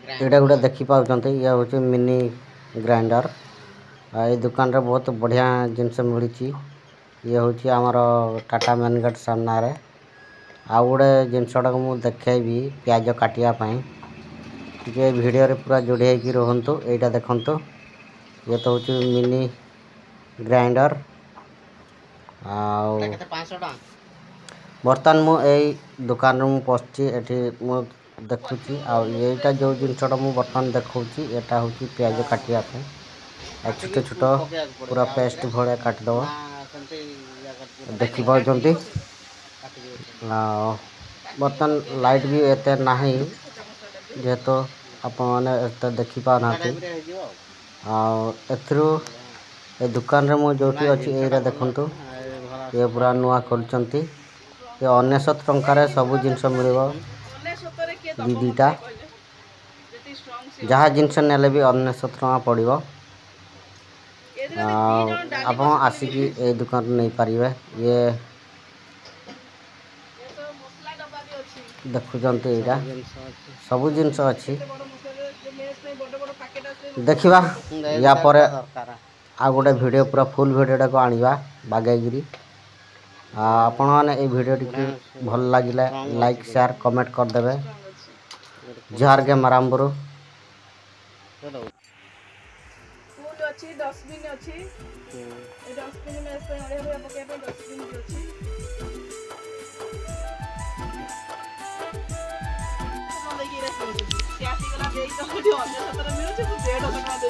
एटा गोटे देखी पाउଛନ୍ତି ये हूँ मिनी ग्राइंडर ये दुकान रे बहुत बढ़िया जिनस मिली ये हूँ आमर टाटा मेन गेट सामना रे आ गोटे जिनसटा को मुझे देखी प्याज काटापी टे भिडियो पूरा जोड़ी होगी रुहतु यहाँ देखु ये तो हूँ मिनी ग्राइंडर बर्तमान मुझे दुकान में पशि मु देखुची आईटा जो जिनसटा मुझे बर्तमान देखी यहाँ हूँ प्याज काटापी छोट छोट पूरा पेस्ट भाया काटिदेव देखी पार्टी बर्तमान लाइट भी एत ना जेहेतु आप देखी पाना ए दुकान रे मु जोटी अच्छी ये देखु ये पूरा नुआ कर ये 99 टंकार सब जिनस मिल दीटा जहाँ जिनस ने भी 99 टका पड़ो आप आसिकी ए दुकान नहीं पारे ये देखुं यहाँ सब जिनस अच्छी देखा या पर आ गोटे वीडियो पूरा फुल वीडियोटा को आनिबा बागेगिरी आपण मैंने ये वीडियो टी भल लगे लाइक शेयर कमेंट करदे जोहार के मारामपुर अच्छी डस्टबिन अच्छी डस्टबिन में ऐसे अड़े हुए पके पे डस्टबिन भी अच्छी तो देखिए रे क्या सी करा दे तो जो अन्य सतर मिलु छै 1.5 टका दे